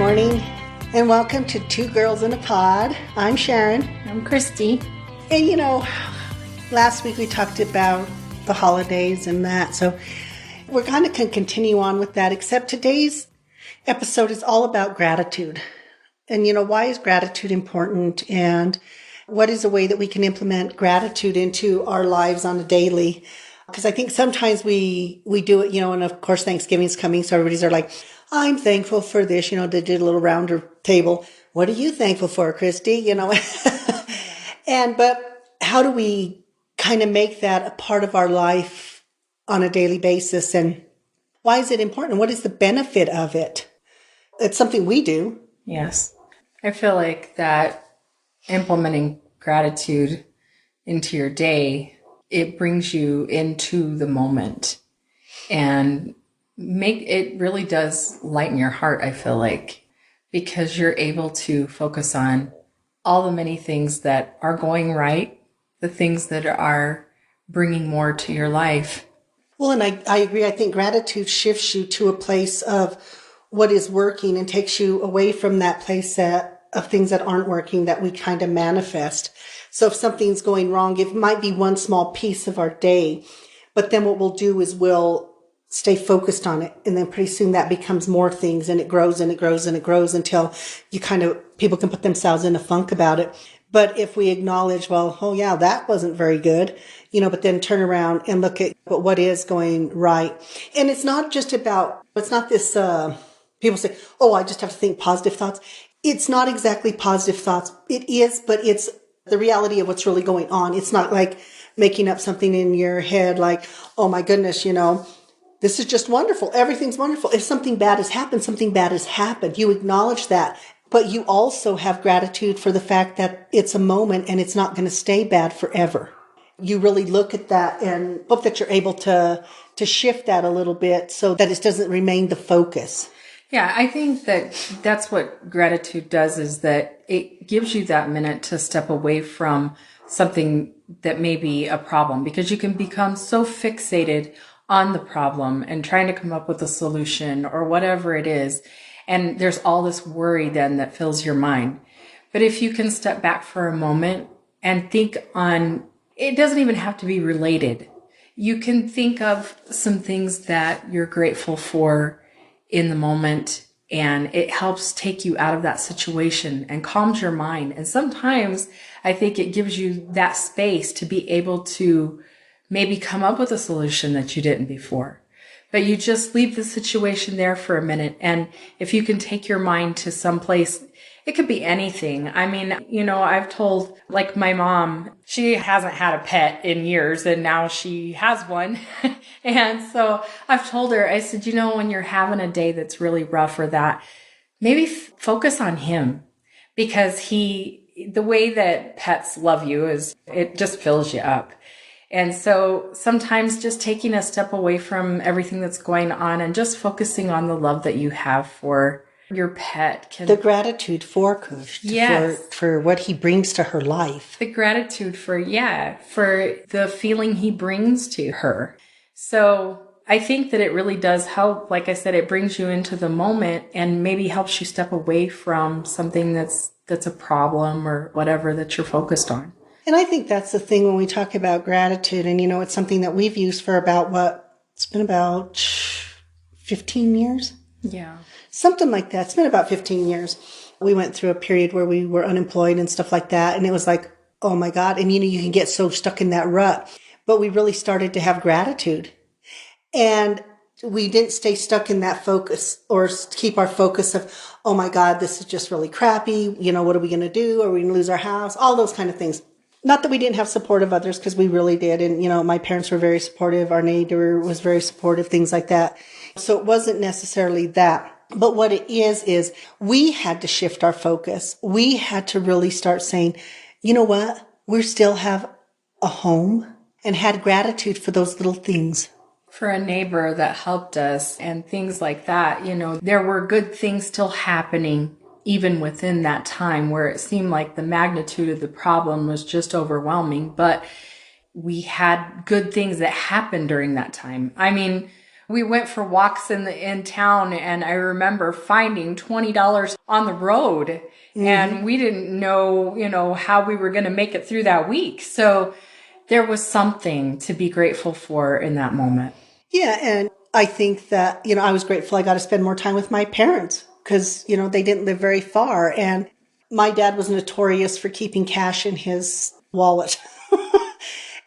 morning, and welcome to Two Girls in a Pod. I'm Sharon. I'm Christy. And last week we talked about the holidays and that, so we're kind of going to continue on with that, except today's episode is all about gratitude. And why is gratitude important, and what is a way that we can implement gratitude into our lives on a daily? Because I think sometimes we do it, and of course Thanksgiving's coming, so everybody's like, I'm thankful for this, they did a little rounder table. What are you thankful for, Christy? But how do we kind of make that a part of our life on a daily basis? And why is it important? What is the benefit of it? It's something we do. Yes. I feel like that implementing gratitude into your day, it brings you into the moment and it really does lighten your heart, I feel like, because you're able to focus on all the many things that are going right, the things that are bringing more to your life. Well, and I agree. I think gratitude shifts you to a place of what is working and takes you away from that place of things that aren't working that we kind of manifest. So if something's going wrong, it might be one small piece of our day, but then what we'll do is we'll stay focused on it. And then pretty soon that becomes more things, and it grows and it grows and it grows until people can put themselves in a funk about it. But if we acknowledge, well, oh yeah, that wasn't very good, but then turn around and look at what is going right. And it's not this, people say, oh, I just have to think positive thoughts. It's not exactly positive thoughts. It is, but it's the reality of what's really going on. It's not like making up something in your head like, oh my goodness, this is just wonderful. Everything's wonderful. If something bad has happened, something bad has happened. You acknowledge that, but you also have gratitude for the fact that it's a moment and it's not going to stay bad forever. You really look at that and hope that you're able to shift that a little bit so that it doesn't remain the focus. Yeah, I think that's what gratitude does, is that it gives you that minute to step away from something that may be a problem, because you can become so fixated on the problem and trying to come up with a solution or whatever it is. And there's all this worry then that fills your mind. But if you can step back for a moment and think on, it doesn't even have to be related. You can think of some things that you're grateful for in the moment, and it helps take you out of that situation and calms your mind. And sometimes I think it gives you that space to be able to maybe come up with a solution that you didn't before. But you just leave the situation there for a minute. And if you can take your mind to some place, it could be anything. I mean, I've told, like my mom, she hasn't had a pet in years and now she has one. And so I've told her, I said, when you're having a day that's really rough or that, maybe focus on him, because the way that pets love you is it just fills you up. And so sometimes just taking a step away from everything that's going on and just focusing on the love that you have for your pet the gratitude for Kush, yes, for what he brings to her life. The gratitude for the feeling he brings to her. So I think that it really does help. Like I said, it brings you into the moment and maybe helps you step away from something that's a problem or whatever that you're focused on. And I think that's the thing when we talk about gratitude, and it's something that we've used for it's been about 15 years? Yeah. Something like that. It's been about 15 years. We went through a period where we were unemployed and stuff like that, and it was like, oh my God. And you can get so stuck in that rut. But we really started to have gratitude. And we didn't stay stuck in that focus or keep our focus of, oh my God, this is just really crappy. What are we going to do? Are we going to lose our house? All those kind of things. Not that we didn't have support of others, because we really did. And, my parents were very supportive. Our neighbor was very supportive, things like that. So it wasn't necessarily that. But what it is we had to shift our focus. We had to really start saying, you know what? We still have a home, and had gratitude for those little things. For a neighbor that helped us and things like that, there were good things still happening even within that time, where it seemed like the magnitude of the problem was just overwhelming. But we had good things that happened during that time. I mean, We went for walks in town, and I remember finding $20 on the road, and we didn't know, how we were going to make it through that week. So there was something to be grateful for in that moment. Yeah, and I think that, I was grateful I got to spend more time with my parents because, they didn't live very far. And my dad was notorious for keeping cash in his wallet.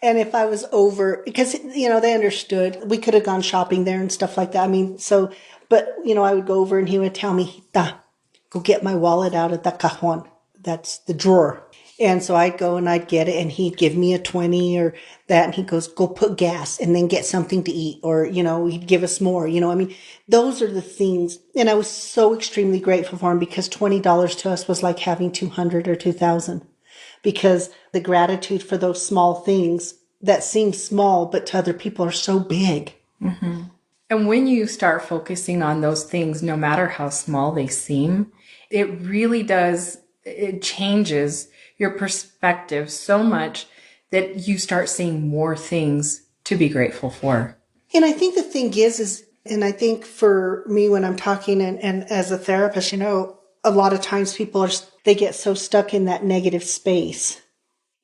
And if I was over, because, they understood, we could have gone shopping there and stuff like that. I mean, so, but, I would go over and he would tell me, "Hita, go get my wallet out of the cajon." That's the drawer. And so I'd go and I'd get it and he'd give me a 20 or that. And he goes, "Go put gas and then get something to eat." Or, he'd give us more, I mean, those are the things. And I was so extremely grateful for him because $20 to us was like having 200 or 2,000 because the gratitude for those small things that seem small, but to other people are so big. And when you start focusing on those things, no matter how small they seem, it really does, it changes your perspective so much that you start seeing more things to be grateful for. And I think the thing is, and I think for me when I'm talking and as a therapist, a lot of times they get so stuck in that negative space.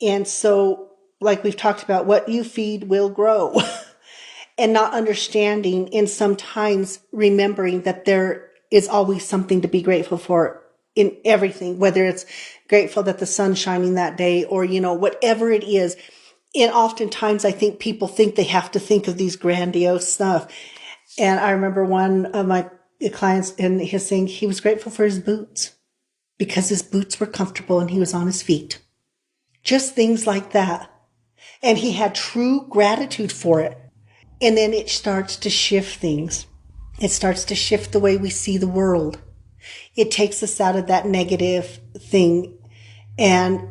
And so, like we've talked about, what you feed will grow. And not understanding and sometimes remembering that there is always something to be grateful for in everything, whether it's grateful that the sun's shining that day or, whatever it is. And oftentimes I think people think they have to think of these grandiose stuff. And I remember one of my clients and his saying he was grateful for his boots because his boots were comfortable and he was on his feet. Just things like that. And he had true gratitude for it. And then it starts to shift things. It starts to shift the way we see the world. It takes us out of that negative thing. And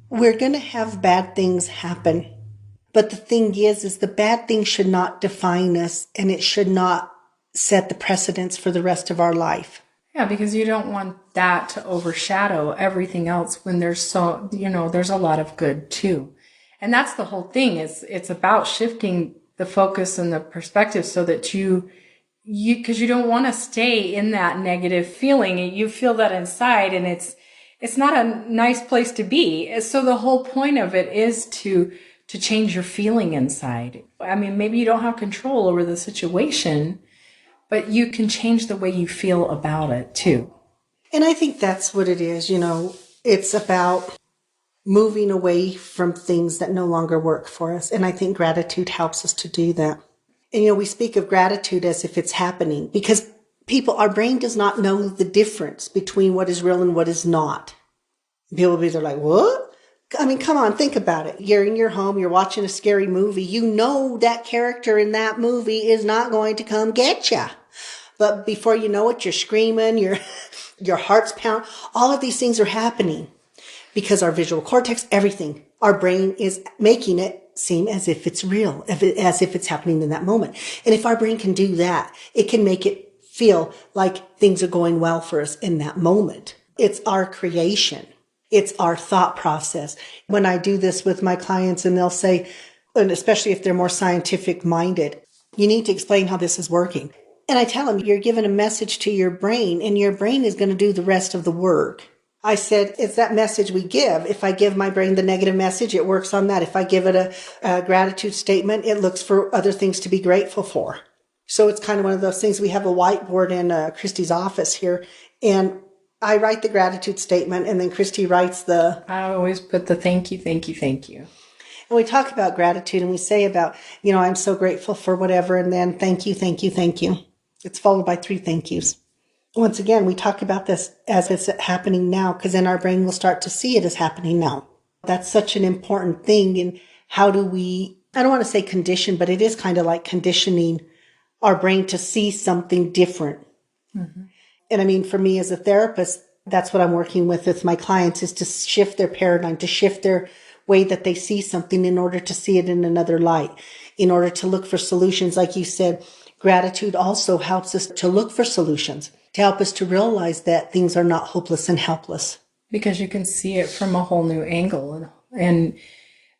we're going to have bad things happen. But the thing is the bad thing should not define us and it should not set the precedence for the rest of our life. Yeah, because you don't want that to overshadow everything else when there's there's a lot of good too. And that's the whole thing. It's about shifting the focus and the perspective so that because you don't want to stay in that negative feeling. You feel that inside and it's not a nice place to be. So the whole point of it is to change your feeling inside. I mean, maybe you don't have control over the situation, but you can change the way you feel about it too. And I think that's what it is. It's about moving away from things that no longer work for us. And I think gratitude helps us to do that. And, we speak of gratitude as if it's happening because our brain does not know the difference between what is real and what is not. People they're like, what? I mean, come on, think about it. You're in your home, you're watching a scary movie. You know that character in that movie is not going to come get you. But before you know it, you're screaming, your heart's pounding. All of these things are happening because our visual cortex, everything, our brain is making it seem as if it's real, as if it's happening in that moment. And if our brain can do that, it can make it feel like things are going well for us in that moment. It's our creation. It's our thought process. When I do this with my clients and they'll say, and especially if they're more scientific minded, you need to explain how this is working. And I tell them, you're giving a message to your brain and your brain is going to do the rest of the work. I said, it's that message we give. If I give my brain the negative message, it works on that. If I give it a gratitude statement, it looks for other things to be grateful for. So it's kind of one of those things. We have a whiteboard in Christy's office here, and I write the gratitude statement, and then Christy writes I always put the thank you, thank you, thank you. And we talk about gratitude, and we say about, I'm so grateful for whatever, and then thank you, thank you, thank you. It's followed by 3 thank yous. Once again, we talk about this as it's happening now, because then our brain will start to see it as happening now. That's such an important thing. And how do we, I don't want to say condition, but it is kind of like conditioning our brain to see something different. Mm-hmm. And I mean, for me as a therapist, that's what I'm working with my clients, is to shift their paradigm, to shift their way that they see something in order to see it in another light, in order to look for solutions. Like you said, gratitude also helps us to look for solutions, to help us to realize that things are not hopeless and helpless. Because you can see it from a whole new angle. And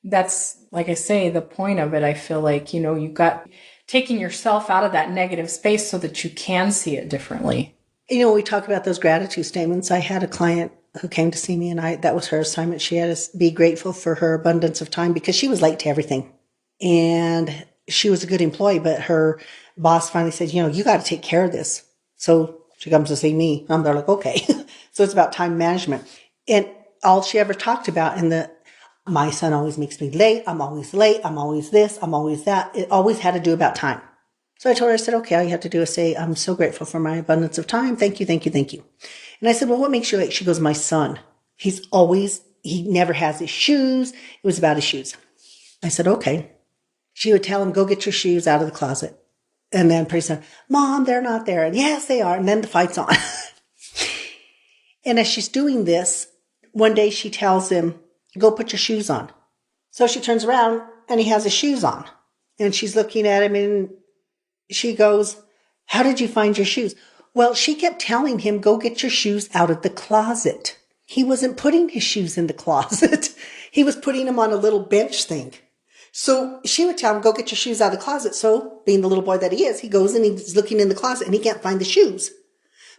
that's, like I say, the point of it. I feel like, you've got taking yourself out of that negative space so that you can see it differently. We talk about those gratitude statements. I had a client who came to see me, and that was her assignment. She had to be grateful for her abundance of time because she was late to everything. And she was a good employee, but her boss finally said, you got to take care of this. So she comes to see me. I'm there like, okay. So it's about time management. And all she ever talked about my son always makes me late. I'm always late. I'm always this. I'm always that. It always had to do about time. So I told her, I said, okay, all you have to do is say, I'm so grateful for my abundance of time. Thank you, thank you, thank you. And I said, well, what makes you late? She goes, my son. He never has his shoes. It was about his shoes. I said, okay. She would tell him, go get your shoes out of the closet. And then pretty soon, Mom, they're not there. And yes, they are. And then the fight's on. And as she's doing this, one day she tells him, go put your shoes on. So she turns around and he has his shoes on. And she's looking at him and she goes, how did you find your shoes? Well, she kept telling him, go get your shoes out of the closet. He wasn't putting his shoes in the closet. He was putting them on a little bench thing. So she would tell him, go get your shoes out of the closet. So being the little boy that he is, he goes and he's looking in the closet and he can't find the shoes.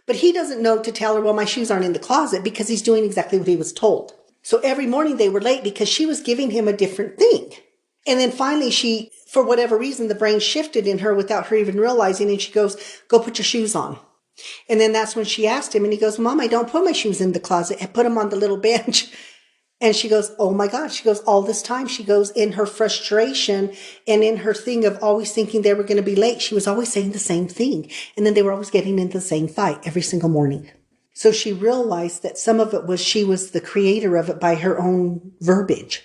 But he doesn't know to tell her, well, my shoes aren't in the closet, because he's doing exactly what he was told. So every morning they were late because she was giving him a different thing. And then finally for whatever reason, the brain shifted in her without her even realizing. And she goes, go put your shoes on. And then that's when she asked him and he goes, Mom, I don't put my shoes in the closet. I put them on the little bench. And she goes, oh my God. She goes, all this time, she goes, in her frustration and in her thing of always thinking they were going to be late, she was always saying the same thing. And then they were always getting into the same fight every single morning. So she realized that some of it was she was the creator of it by her own verbiage.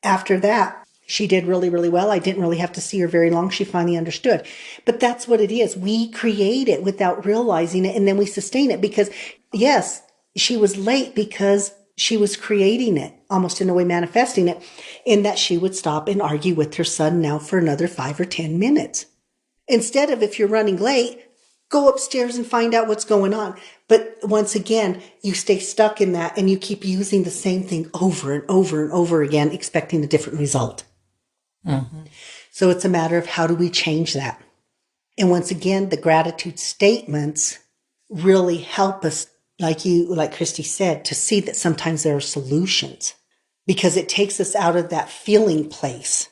After that, she did really, really well. I didn't really have to see her very long. She finally understood. But that's what it is. We create it without realizing it, and then we sustain it because, yes, she was late because she was creating it, almost in a way manifesting it, in that she would stop and argue with her son now for another 5 or 10 minutes. Instead of, if you're running late, go upstairs and find out what's going on. But once again, you stay stuck in that and you keep using the same thing over and over and over again, expecting a different result. Mm-hmm. So it's a matter of how do we change that? And once again, the gratitude statements really help us, like Christy said, to see that sometimes there are solutions, because it takes us out of that feeling place.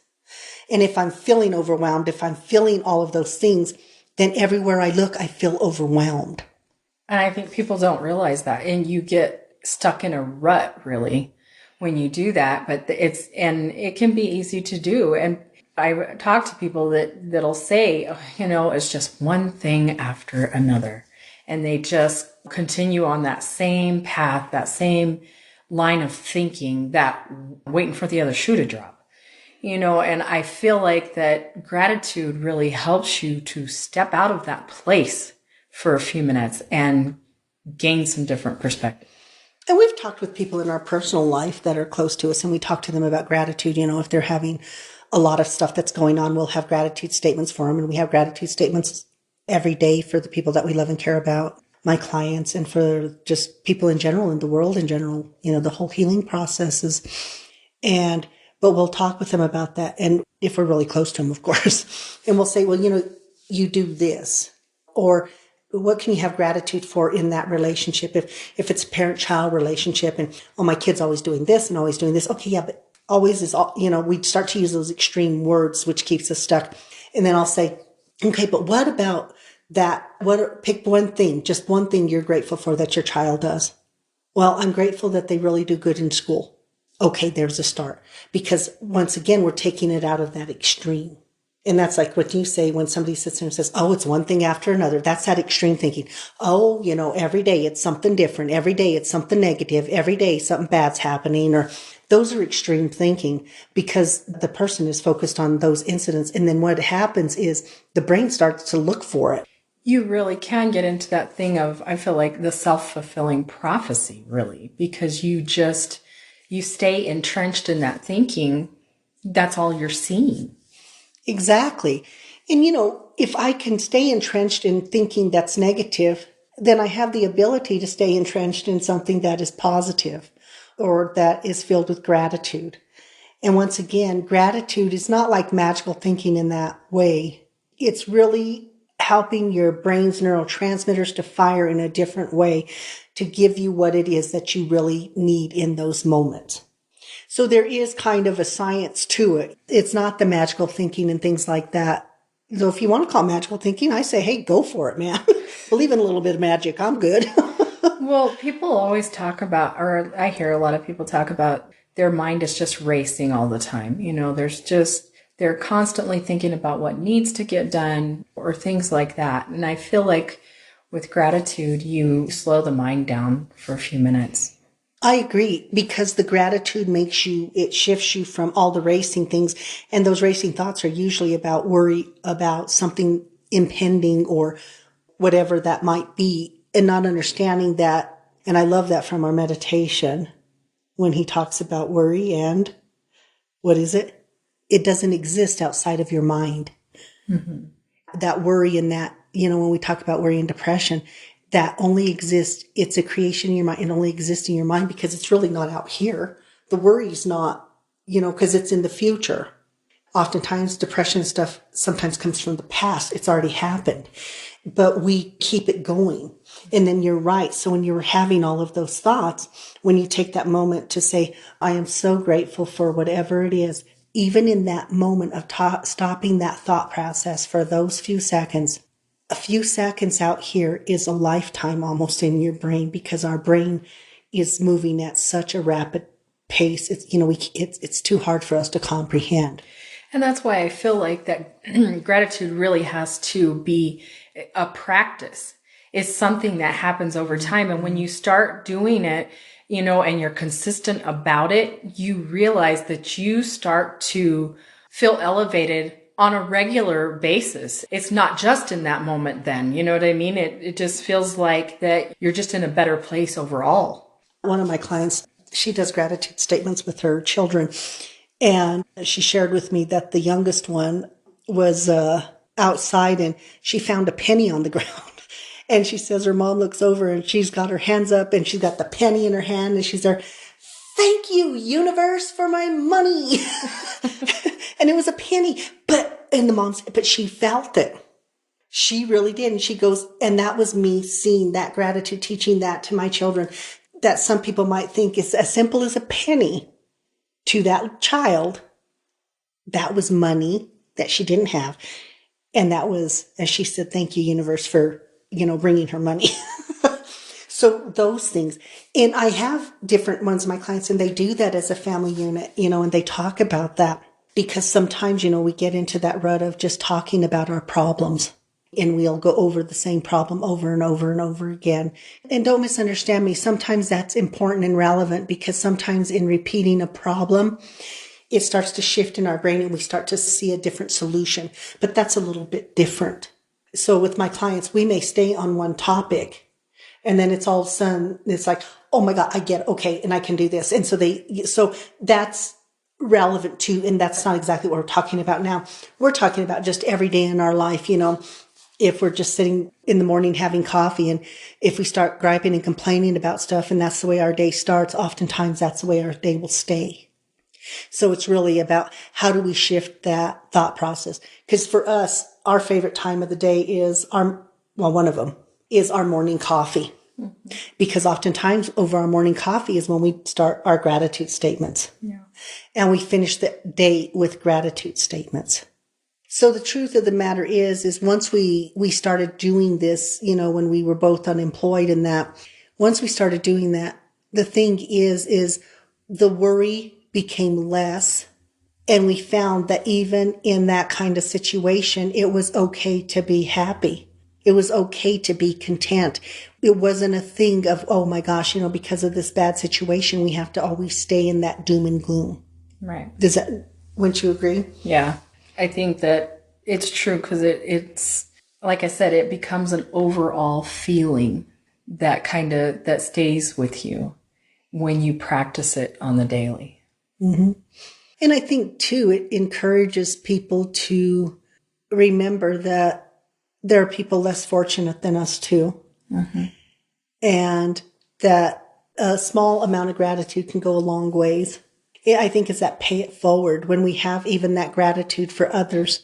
And if I'm feeling overwhelmed, if I'm feeling all of those things, then everywhere I look, I feel overwhelmed. And I think people don't realize that. And you get stuck in a rut, really, when you do that. But it can be easy to do. And I talk to people that'll say, oh, it's just one thing after another. And they just continue on that same path, that same line of thinking, that waiting for the other shoe to drop. And I feel like that gratitude really helps you to step out of that place for a few minutes and gain some different perspective. And we've talked with people in our personal life that are close to us, and we talk to them about gratitude. If they're having a lot of stuff that's going on, we'll have gratitude statements for them. And we have gratitude statements every day for the people that we love and care about, my clients, and for just people in general, in the world in general, the whole healing processes. But we'll talk with them about that. And if we're really close to them, of course, and we'll say, well, you do this, or what can you have gratitude for in that relationship? If it's a parent-child relationship and, oh, my kid's always doing this and always doing this. Okay. Yeah. But always is, we start to use those extreme words, which keeps us stuck. And then I'll say, okay, but what about that? Pick one thing, just one thing you're grateful for that your child does. Well, I'm grateful that they really do good in school. Okay, there's a start. Because once again, we're taking it out of that extreme. And that's like what you say when somebody sits there and says, oh, it's one thing after another. That's that extreme thinking. Oh, every day it's something different. Every day it's something negative. Every day something bad's happening. Or those are extreme thinking, because the person is focused on those incidents. And then what happens is the brain starts to look for it. You really can get into that thing of, I feel like, the self-fulfilling prophecy, really, because you stay entrenched in that thinking. That's all you're seeing. Exactly. And, if I can stay entrenched in thinking that's negative, then I have the ability to stay entrenched in something that is positive or that is filled with gratitude. And once again, gratitude is not like magical thinking in that way. it's really helping your brain's neurotransmitters to fire in a different way to give you what it is that you really need in those moments. So there is kind of a science to it. It's not the magical thinking and things like that. So if you want to call it magical thinking, I say, hey, go for it, man. Believe in a little bit of magic. I'm good. Well, people always talk about, or I hear a lot of people talk about their mind is just racing all the time. They're constantly thinking about what needs to get done or things like that. And I feel like with gratitude, you slow the mind down for a few minutes. I agree, because the gratitude it shifts you from all the racing things. And those racing thoughts are usually about worry about something impending or whatever that might be, and not understanding that. And I love that from our meditation when he talks about worry and what is it? It doesn't exist outside of your mind. Mm-hmm. That worry and that, when we talk about worry and depression, that only exists, it's a creation in your mind. It only exists in your mind because it's really not out here. The worry's not, because it's in the future. Oftentimes depression stuff sometimes comes from the past. It's already happened, but we keep it going. And then you're right. So when you're having all of those thoughts, when you take that moment to say, I am so grateful for whatever it is, even in that moment of stopping that thought process for those few seconds, a few seconds out here is a lifetime almost in your brain, because our brain is moving at such a rapid pace. It's too hard for us to comprehend. And that's why I feel like that gratitude really has to be a practice. It's something that happens over time. And when you start doing it, and you're consistent about it, you realize that you start to feel elevated on a regular basis. It's not just in that moment then, you know what I mean? It just feels like that you're just in a better place overall. One of my clients, she does gratitude statements with her children. And she shared with me that the youngest one was outside and she found a penny on the ground. And she says her mom looks over and she's got her hands up and she's got the penny in her hand and she's there, thank you, universe, for my money. And it was a penny. But she felt it. She really did. And she goes, and that was me seeing that gratitude, teaching that to my children, that some people might think is as simple as a penny. To that child, that was money that she didn't have. And that was, as she said, thank you, universe, for, bringing her money. So those things. And I have different ones, my clients, and they do that as a family unit, and they talk about that because sometimes, we get into that rut of just talking about our problems. And we'll go over the same problem over and over and over again. And don't misunderstand me. Sometimes that's important and relevant because sometimes in repeating a problem, it starts to shift in our brain and we start to see a different solution. But that's a little bit different. So with my clients, we may stay on one topic and then it's all of a sudden, it's like, oh my God, I get it. Okay. And I can do this. And so that's relevant too. And that's not exactly what we're talking about now. We're talking about just every day in our life, if we're just sitting in the morning having coffee and if we start griping and complaining about stuff and that's the way our day starts, oftentimes that's the way our day will stay. So it's really about how do we shift that thought process? Because for us, our favorite time of the day is one of them is our morning coffee. Mm-hmm. Because oftentimes over our morning coffee is when we start our gratitude statements. Yeah. And we finish the day with gratitude statements. So the truth of the matter is once we started doing this, when we were both unemployed and that, once we started doing that, the thing is the worry became less. And we found that even in that kind of situation, it was okay to be happy. It was okay to be content. It wasn't a thing of, oh my gosh, because of this bad situation, we have to always stay in that doom and gloom. Right. Wouldn't you agree? Yeah. I think that it's true because it's, like I said, it becomes an overall feeling that stays with you when you practice it on the daily. Mm-hmm. And I think too, it encourages people to remember that there are people less fortunate than us too. Mm-hmm. And that a small amount of gratitude can go a long ways. I think it's that pay it forward when we have even that gratitude for others.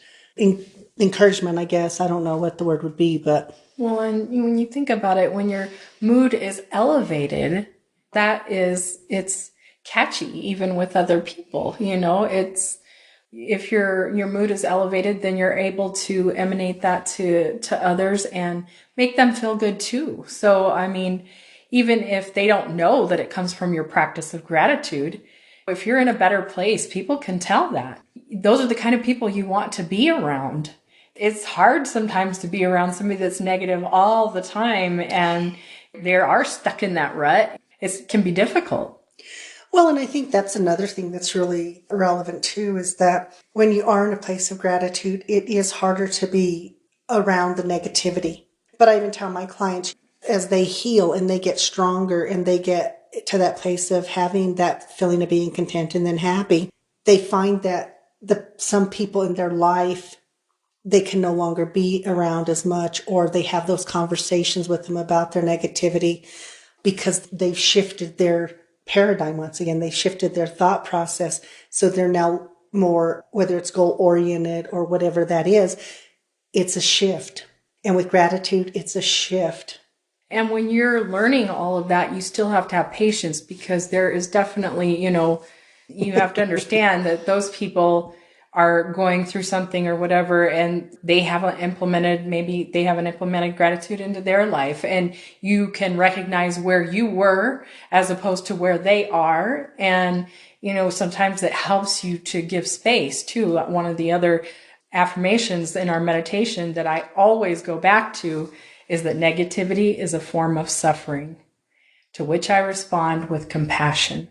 encouragement, I guess. I don't know what the word would be, but Well, and when you think about it, when your mood is elevated, it's catchy even with other people. It's if your mood is elevated, then you're able to emanate that to others and make them feel good too. So, I mean, even if they don't know that it comes from your practice of gratitude, if you're in a better place, people can tell that. Those are the kind of people you want to be around. It's hard sometimes to be around somebody that's negative all the time and they are stuck in that rut. It can be difficult. well, and I think that's another thing that's really relevant too, is that when you are in a place of gratitude, it is harder to be around the negativity. But I even tell my clients, as they heal and they get stronger and they get to that place of having that feeling of being content and then happy, they find that some people in their life they can no longer be around as much, or they have those conversations with them about their negativity because they've shifted their paradigm once again. They shifted their thought process. So they're now more, whether it's goal oriented or whatever that is, it's a shift. And with gratitude, it's a shift. And when you're learning all of that, you still have to have patience because there is definitely, you have to understand that those people are going through something or whatever, and maybe they haven't implemented gratitude into their life. And you can recognize where you were as opposed to where they are. And, sometimes it helps you to give space too. One of the other affirmations in our meditation that I always go back to is that negativity is a form of suffering, to which I respond with compassion,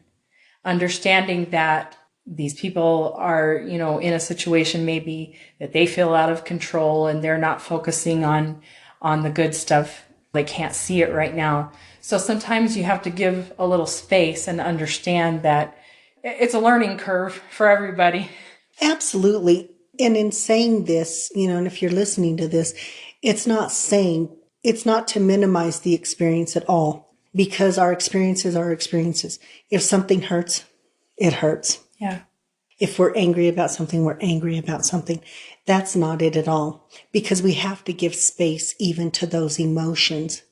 understanding that these people are, in a situation maybe that they feel out of control and they're not focusing on the good stuff. They can't see it right now. So sometimes you have to give a little space and understand that it's a learning curve for everybody. Absolutely. And in saying this, and if you're listening to this, it's not to minimize the experience at all, because our experiences are experiences. If something hurts, it hurts. Yeah. If we're angry about something, we're angry about something. That's not it at all, because we have to give space even to those emotions.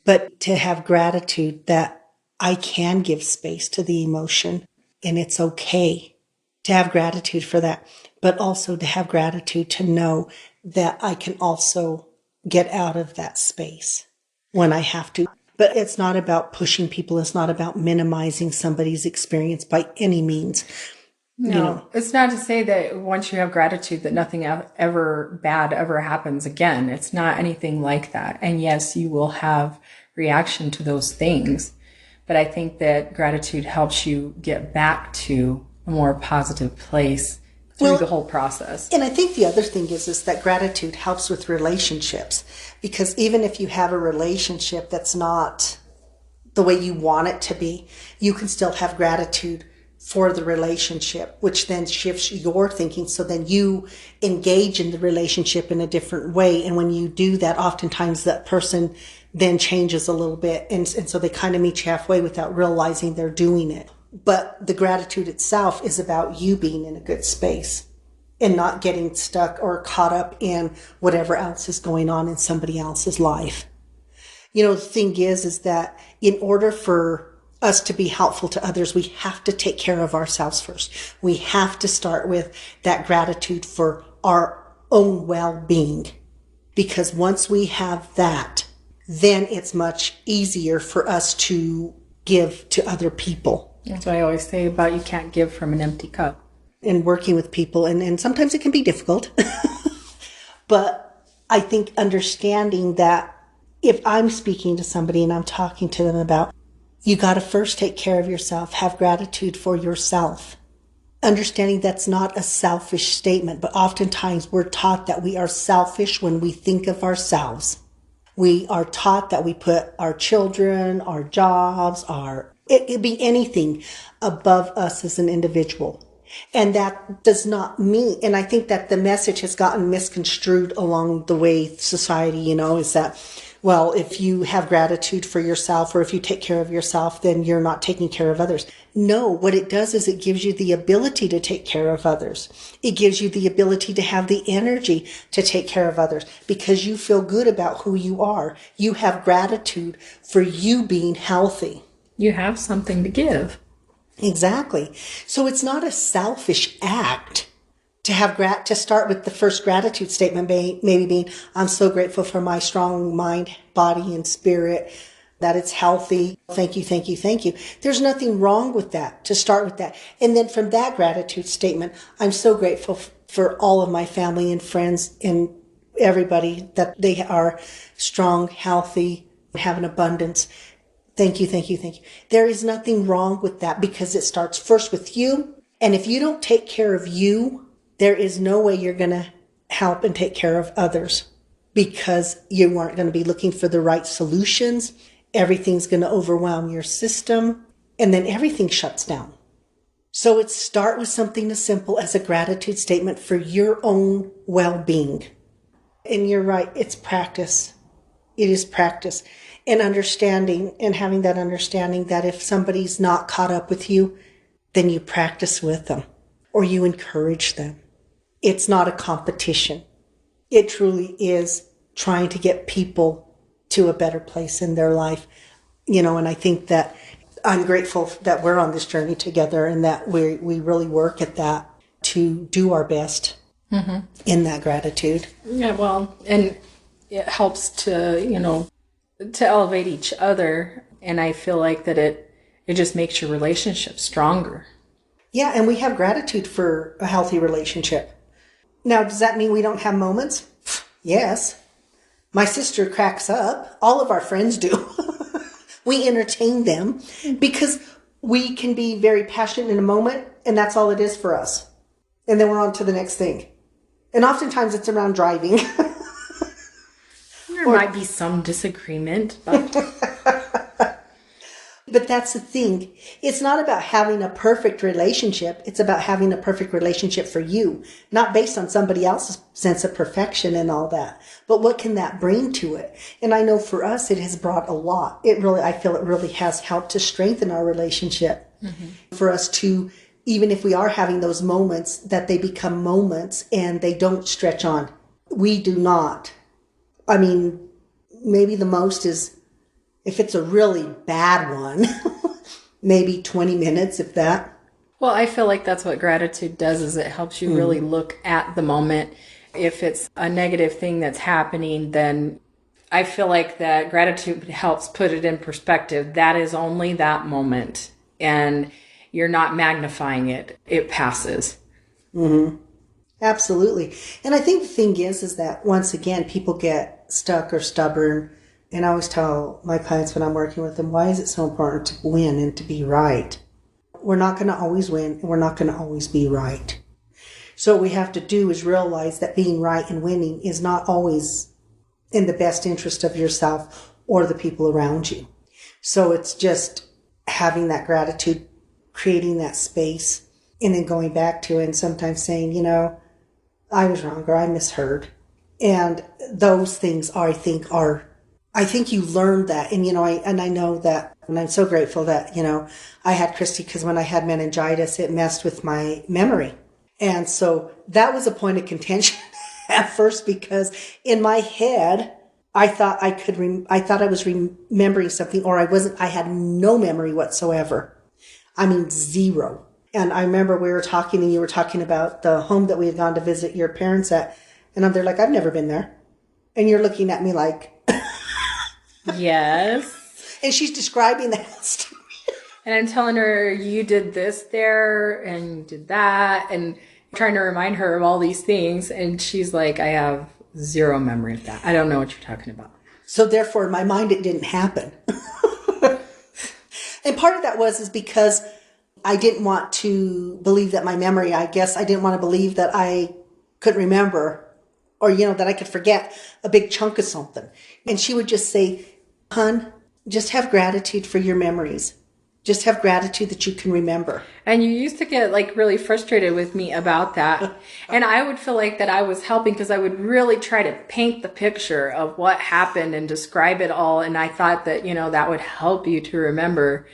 But to have gratitude that I can give space to the emotion and it's okay to have gratitude for that, but also to have gratitude to know that I can also get out of that space when I have to. But it's not about pushing people. It's not about minimizing somebody's experience by any means. No, it's not to say that once you have gratitude that nothing ever bad ever happens again. It's not anything like that. And yes, you will have reaction to those things. But I think that gratitude helps you get back to a more positive place through the whole process. And I think the other thing is that gratitude helps with relationships, because even if you have a relationship that's not the way you want it to be, you can still have gratitude for the relationship, which then shifts your thinking. So then you engage in the relationship in a different way. And when you do that, oftentimes that person then changes a little bit. And so they kind of meet you halfway without realizing they're doing it. But the gratitude itself is about you being in a good space and not getting stuck or caught up in whatever else is going on in somebody else's life. The thing is that in order for us to be helpful to others, we have to take care of ourselves first. We have to start with that gratitude for our own well-being, because once we have that, then it's much easier for us to give to other people. That's what I always say about you can't give from an empty cup. And working with people, and sometimes it can be difficult, but I think understanding that if I'm speaking to somebody and I'm talking to them about, you got to first take care of yourself, have gratitude for yourself. Understanding that's not a selfish statement, but oftentimes we're taught that we are selfish when we think of ourselves. We are taught that we put our children, our jobs, it could be anything above us as an individual. And that does not mean, and I think that the message has gotten misconstrued along the way society, is that well, if you have gratitude for yourself or if you take care of yourself, then you're not taking care of others. No, what it does is it gives you the ability to take care of others. It gives you the ability to have the energy to take care of others because you feel good about who you are. You have gratitude for you being healthy. You have something to give. Exactly. So it's not a selfish act to have to start with the first gratitude statement maybe being, I'm so grateful for my strong mind, body, and spirit, that it's healthy. Thank you, thank you, thank you. There's nothing wrong with that, to start with that. And then from that gratitude statement, I'm so grateful for all of my family and friends and everybody, that they are strong, healthy, have an abundance. Thank you, thank you, thank you. There is nothing wrong with that because it starts first with you. And if you don't take care of you, there is no way you're going to help and take care of others because you aren't going to be looking for the right solutions. Everything's going to overwhelm your system and then everything shuts down. So it start with something as simple as a gratitude statement for your own well-being. And you're right, it's practice. It is practice and understanding and having that understanding that if somebody's not caught up with you, then you practice with them or you encourage them. It's not a competition. It truly is trying to get people to a better place in their life. And I think that I'm grateful that we're on this journey together and that we really work at that to do our best in that gratitude. Yeah, well, and it helps to elevate each other. And I feel like that it just makes your relationship stronger. Yeah, and we have gratitude for a healthy relationship. Now, does that mean we don't have moments? Yes. My sister cracks up. All of our friends do. We entertain them because we can be very passionate in a moment, and that's all it is for us. And then we're on to the next thing. And oftentimes it's around driving. There might be some disagreement, but But that's the thing. It's not about having a perfect relationship. It's about having a perfect relationship for you, not based on somebody else's sense of perfection and all that. But what can that bring to it? And I know for us, it has brought a lot. I feel it really has helped to strengthen our relationship for us to, even if we are having those moments, that they become moments and they don't stretch on. We do not. I mean, maybe the most is, if it's a really bad one, maybe 20 minutes, if that. well, I feel like that's what gratitude does, is it helps you really look at the moment. If it's a negative thing that's happening, then I feel like that gratitude helps put it in perspective. That is only that moment, and you're not magnifying it. It passes. Absolutely. And I think the thing is that once again, people get stuck or stubborn. And I always tell my clients when I'm working with them, why is it so important to win and to be right? We're not going to always win, and we're not going to always be right. So what we have to do is realize that being right and winning is not always in the best interest of yourself or the people around you. So it's just having that gratitude, creating that space, and then going back to it and sometimes saying, I was wrong or I misheard. And those things I think you learned that. And, I know that, and I'm so grateful that, I had Christy, because when I had meningitis, it messed with my memory. And so that was a point of contention at first, because in my head, I thought I was remembering something, or I had no memory whatsoever. I mean, zero. And I remember we were talking and you were talking about the home that we had gone to visit your parents at. And I'm there like, I've never been there. And you're looking at me like, Yes. and she's describing the house to me. And I'm telling her, you did this there and you did that, and trying to remind her of all these things. And she's like, I have zero memory of that. I don't know what you're talking about. So therefore, in my mind, it didn't happen. And part of that is because I didn't want to believe that my memory, I guess I didn't want to believe that I could remember, or, that I could forget a big chunk of something. And she would just say, hon, just have gratitude for your memories. Just have gratitude that you can remember. And you used to get like really frustrated with me about that. And I would feel like that I was helping because I would really try to paint the picture of what happened and describe it all. And I thought that, that would help you to remember.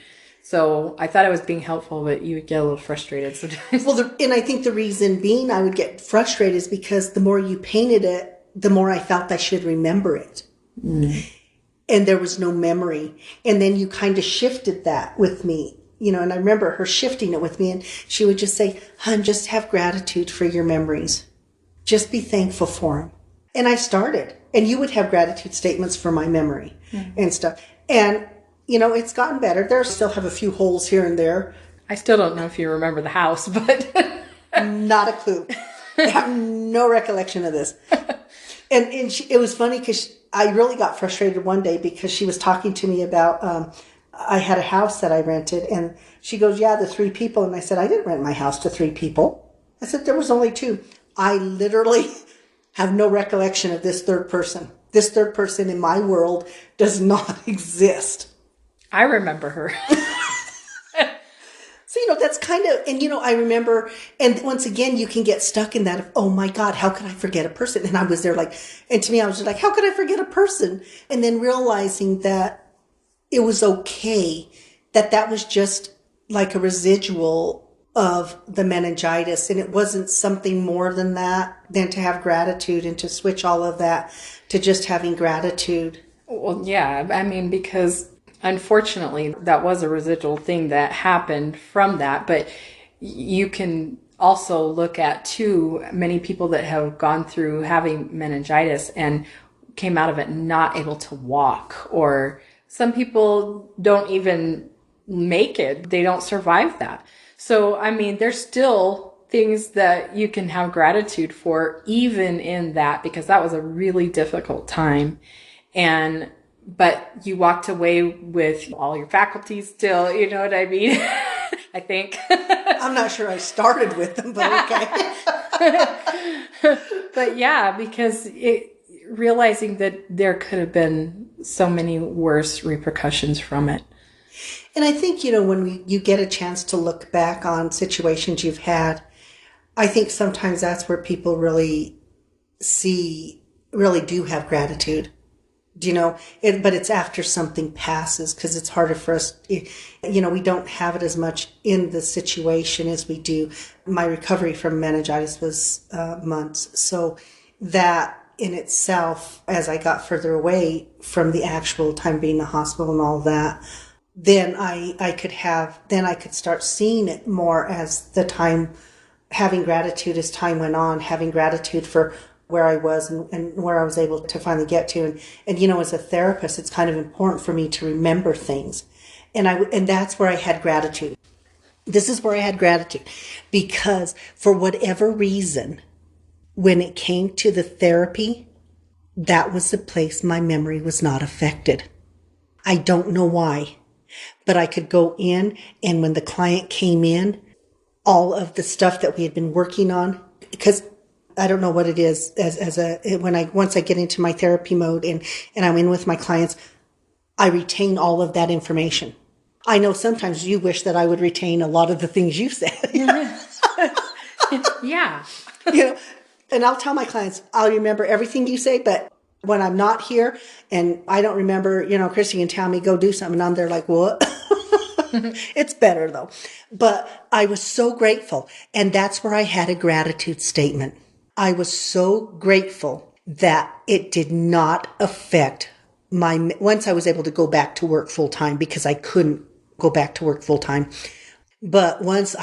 So I thought I was being helpful, but you would get a little frustrated sometimes. Well, and I think the reason being I would get frustrated is because the more you painted it, the more I felt I should remember it. Mm. And there was no memory. And then you kind of shifted that with me, and I remember her shifting it with me, and she would just say, "Hun, just have gratitude for your memories. Just be thankful for them." And I started, and you would have gratitude statements for my memory and stuff. And, it's gotten better. There still have a few holes here and there. I still don't know if you remember the house, but not a clue. I have no recollection of this. And it was funny because I really got frustrated one day because she was talking to me about, I had a house that I rented, and she goes, "Yeah, the 3 people." And I said, "I didn't rent my house to 3 people. I said, there was only 2. I literally have no recollection of this third person. This third person in my world does not exist." I remember her. So, that's kind of, and, I remember, and once again, you can get stuck in that of, oh my God, how could I forget a person? And I was there and to me, I was just like, how could I forget a person? And then realizing that it was okay, that was just like a residual of the meningitis. And it wasn't something more than that, than to have gratitude and to switch all of that to just having gratitude. Well, yeah, I mean, because unfortunately, that was a residual thing that happened from that. But you can also look at, too, many people that have gone through having meningitis and came out of it not able to walk. Or some people don't even make it. They don't survive that. So, I mean, there's still things that you can have gratitude for, even in that, because that was a really difficult time. But you walked away with all your faculties still, you know what I mean? I think. I'm not sure I started with them, but okay. But yeah, because realizing that there could have been so many worse repercussions from it. And I think, when you get a chance to look back on situations you've had, I think sometimes that's where people really do have gratitude. But it's after something passes, because it's harder for us. We don't have it as much in the situation as we do. My recovery from meningitis was months. So that in itself, as I got further away from the actual time being in the hospital and all that, then I could start seeing it more as the time, having gratitude as time went on, having gratitude for where I was and where I was able to finally get to. And as a therapist, it's kind of important for me to remember things. And that's where I had gratitude. This is where I had gratitude, because for whatever reason, when it came to the therapy, that was the place my memory was not affected. I don't know why, but I could go in, and when the client came in, all of the stuff that we had been working on, because I don't know what it is once I get into my therapy mode and I'm in with my clients, I retain all of that information. I know sometimes you wish that I would retain a lot of the things you said. Yeah. And I'll tell my clients, I'll remember everything you say, but when I'm not here and I don't remember, Christy can tell me, go do something, and I'm there like, what? It's better though. But I was so grateful. And that's where I had a gratitude statement. I was so grateful that it did not affect once I was able to go back to work full time, because I couldn't go back to work full time. But once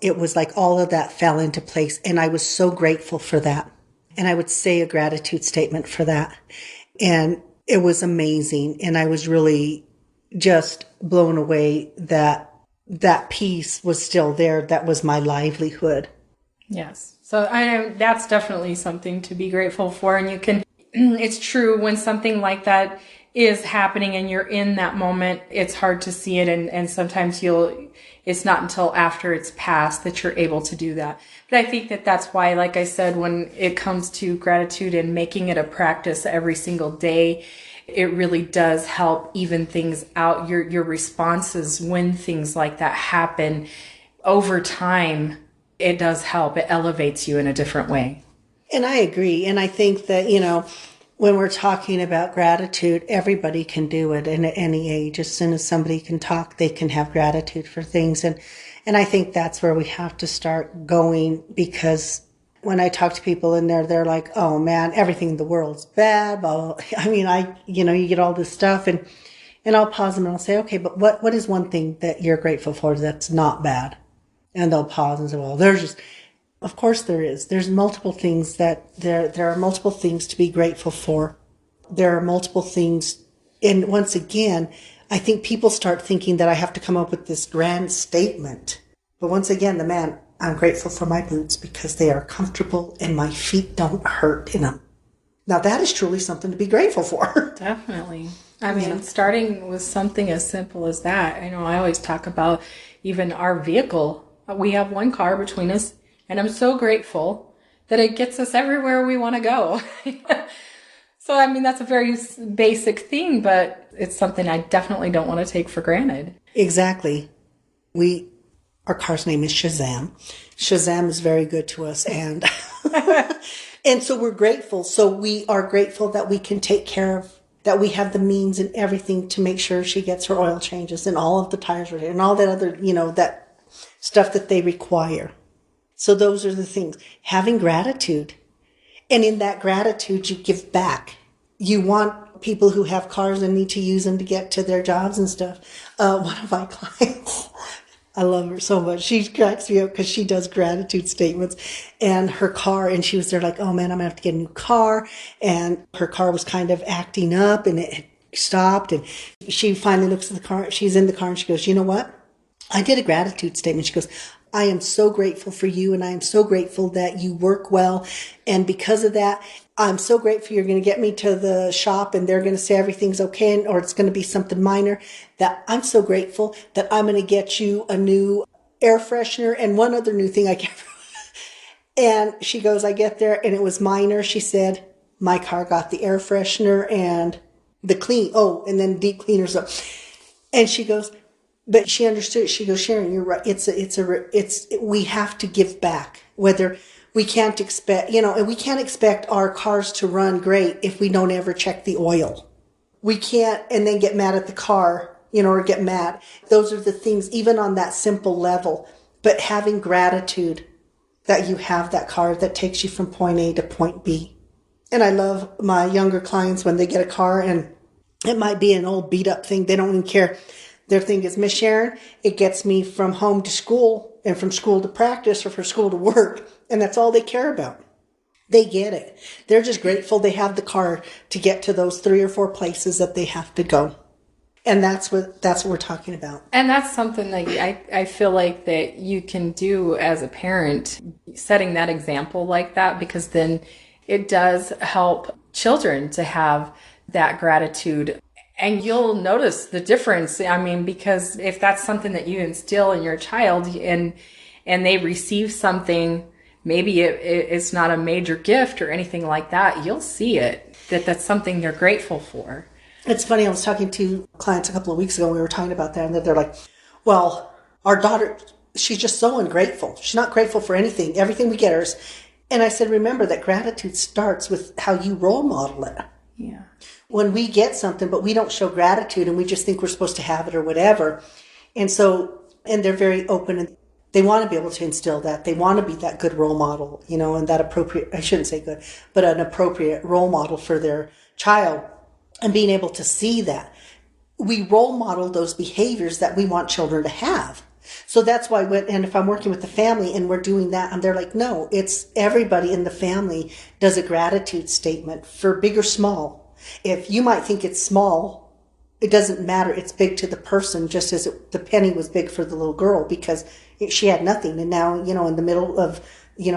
it was like all of that fell into place, and I was so grateful for that. And I would say a gratitude statement for that. And it was amazing. And I was really just blown away that piece was still there. That was my livelihood. Yes. So that's definitely something to be grateful for. And it's true, when something like that is happening and you're in that moment, it's hard to see it. And sometimes it's not until after it's passed that you're able to do that. But I think that's why, like I said, when it comes to gratitude and making it a practice every single day, it really does help even things out. Your responses when things like that happen over time, it does help. It elevates you in a different way. And I agree. And I think that, when we're talking about gratitude, everybody can do it and at any age. As soon as somebody can talk, they can have gratitude for things. And I think that's where we have to start going, because when I talk to people in there, they're like, oh man, everything in the world's bad. Blah, blah. I mean, you get all this stuff and I'll pause them and I'll say, okay, but what is one thing that you're grateful for that's not bad? And they'll pause and say, well, of course there is. There's multiple things there are multiple things to be grateful for. There are multiple things. And once again, I think people start thinking that I have to come up with this grand statement. But once again, I'm grateful for my boots because they are comfortable and my feet don't hurt in them. Now that is truly something to be grateful for. Definitely. I mean, starting with something as simple as that. I always talk about even our vehicle. We have one car between us, and I'm so grateful that it gets us everywhere we want to go. So, that's a very basic thing, but it's something I definitely don't want to take for granted. Exactly. Our car's name is Shazam. Shazam is very good to us, and and so we're grateful. So we are grateful that we can take care of, that we have the means and everything to make sure she gets her oil changes and all of the tires are there and all that other, that stuff that they require. So those are the things. Having gratitude. And in that gratitude, you give back. You want people who have cars and need to use them to get to their jobs and stuff. One of my clients, I love her so much. She cracks me up because she does gratitude statements, and her car, and she was there like, oh man, I'm gonna have to get a new car. And her car was kind of acting up and it had stopped. And she finally looks at the car. She's in the car and she goes, you know what? I did a gratitude statement. She goes, I am so grateful for you, and I am so grateful that you work well. And because of that, I'm so grateful you're going to get me to the shop and they're going to say everything's okay, or it's going to be something minor. That I'm so grateful that I'm going to get you a new air freshener and one other new thing I can't. And she goes, I get there and it was minor. She said, my car got the air freshener and and then deep cleaners up. And she goes, but she understood. She goes, Sharon, you're right. We have to give back. Whether we can't expect, and we can't expect our cars to run great if we don't ever check the oil. We can't, and then get mad at the car, or get mad. Those are the things, even on that simple level. But having gratitude that you have that car that takes you from point A to point B. And I love my younger clients when they get a car and it might be an old beat up thing. They don't even care. Their thing is, Miss Sharon, it gets me from home to school and from school to practice or from school to work. And that's all they care about. They get it. They're just grateful they have the car to get to those 3 or 4 places that they have to go. And that's what we're talking about. And that's something that I feel like that you can do as a parent, setting that example like that, because then it does help children to have that gratitude. And you'll notice the difference. Because if that's something that you instill in your child and they receive something, maybe it's not a major gift or anything like that, you'll see it, that's something they're grateful for. It's funny, I was talking to clients a couple of weeks ago, and we were talking about that, and they're like, well, our daughter, she's just so ungrateful. She's not grateful for anything. Everything we get her is. And I said, remember that gratitude starts with how you role model it. Yeah. When we get something, but we don't show gratitude and we just think we're supposed to have it or whatever. And they're very open and they want to be able to instill that. They want to be that good role model, and that appropriate, I shouldn't say good, but an appropriate role model for their child. And being able to see that. We role model those behaviors that we want children to have. So that's why and if I'm working with the family and we're doing that, and they're like, no, it's everybody in the family does a gratitude statement for big or small. If you might think it's small, it doesn't matter. It's big to the person, just as the penny was big for the little girl because she had nothing. And now, in the middle of,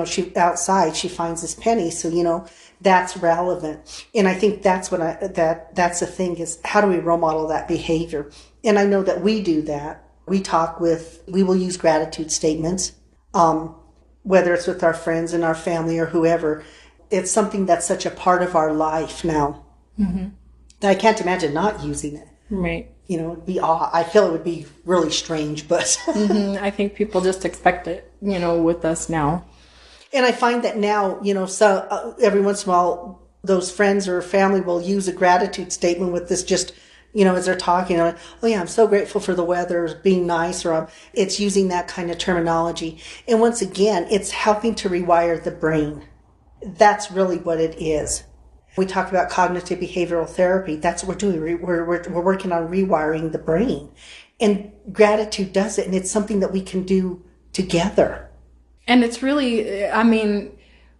she outside, she finds this penny. So, that's relevant. And I think that's that's the thing is, how do we role model that behavior? And I know that we do that. We will use gratitude statements, whether it's with our friends and our family or whoever. It's something that's such a part of our life now. Mm-hmm. I can't imagine not using it. Right. It'd be odd. I feel it would be really strange, but I think people just expect it, with us now. and I find that now, so every once in a while, those friends or family will use a gratitude statement with this just, as they're talking, oh yeah, I'm so grateful for the weather, being nice, or it's using that kind of terminology. And once again, it's helping to rewire the brain. That's really what it is. We talk about cognitive behavioral therapy. That's what we're doing. We're working on rewiring the brain. And gratitude does it. And it's something that we can do together. And it's really,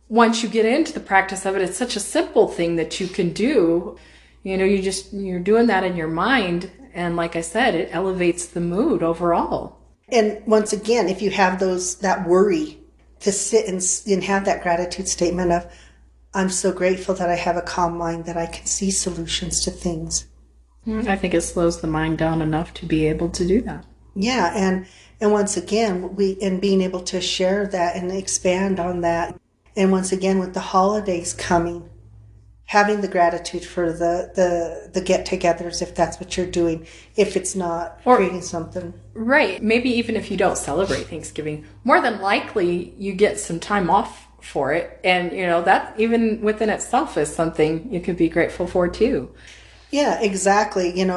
once you get into the practice of it, it's such a simple thing that you can do. You're doing that in your mind. And like I said, it elevates the mood overall. And once again, if you have that worry, to sit and have that gratitude statement of, I'm so grateful that I have a calm mind, that I can see solutions to things. I think it slows the mind down enough to be able to do that. Yeah, and once again, being able to share that and expand on that. And once again, with the holidays coming, having the gratitude for the get-togethers, if that's what you're doing, if it's not creating something. Right. Maybe even if you don't celebrate Thanksgiving, more than likely you get some time off for it. And, that even within itself is something you could be grateful for too. Yeah, exactly. And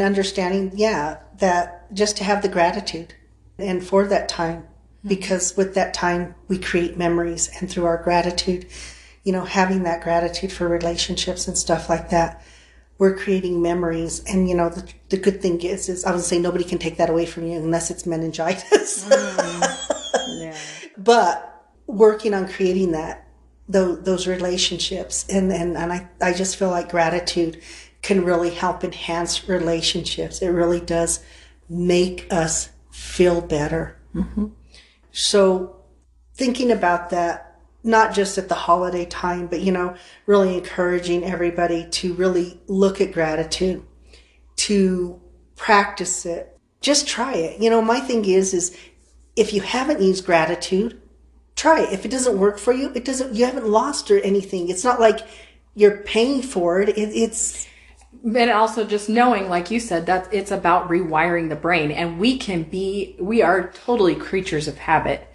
understanding, that just to have the gratitude and for that time, because with that time we create memories, and through our gratitude, having that gratitude for relationships and stuff like that, we're creating memories. And, the good thing is I would say nobody can take that away from you unless it's meningitis. Yeah. But working on creating those relationships. And I just feel like gratitude can really help enhance relationships. It really does make us feel better. Mm-hmm. So thinking about that, not just at the holiday time, but, really encouraging everybody to really look at gratitude, to practice it. Just try it. My thing is if you haven't used gratitude, try it. If it doesn't work for you, you haven't lost or anything. It's not like you're paying for it. But also just knowing, like you said, that it's about rewiring the brain, and we are totally creatures of habit.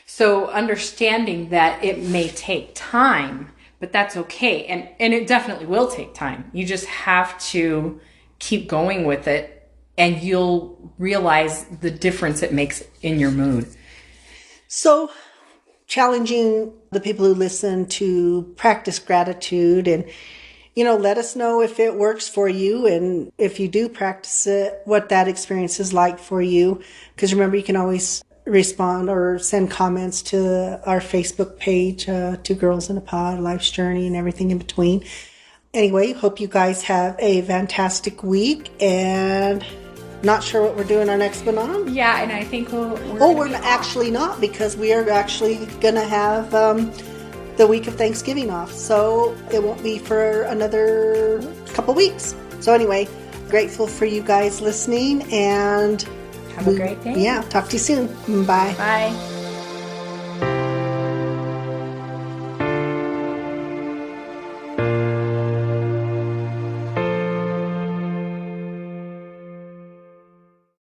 So understanding that it may take time, but that's okay. And it definitely will take time. You just have to keep going with it, and you'll realize the difference it makes in your mood. So challenging the people who listen to practice gratitude, and let us know if it works for you, and if you do practice it, what that experience is like for you. Because remember, you can always respond or send comments to our Facebook page, Two Girls in a Pod, Life's Journey, and everything in between. Anyway, hope you guys have a fantastic week, and not sure what we're doing our next one on. Yeah, and I think we're actually not, because we are actually going to have the week of Thanksgiving off. So it won't be for another couple weeks. So anyway, grateful for you guys listening, and have a great day. Yeah, talk to you soon. Bye. Bye.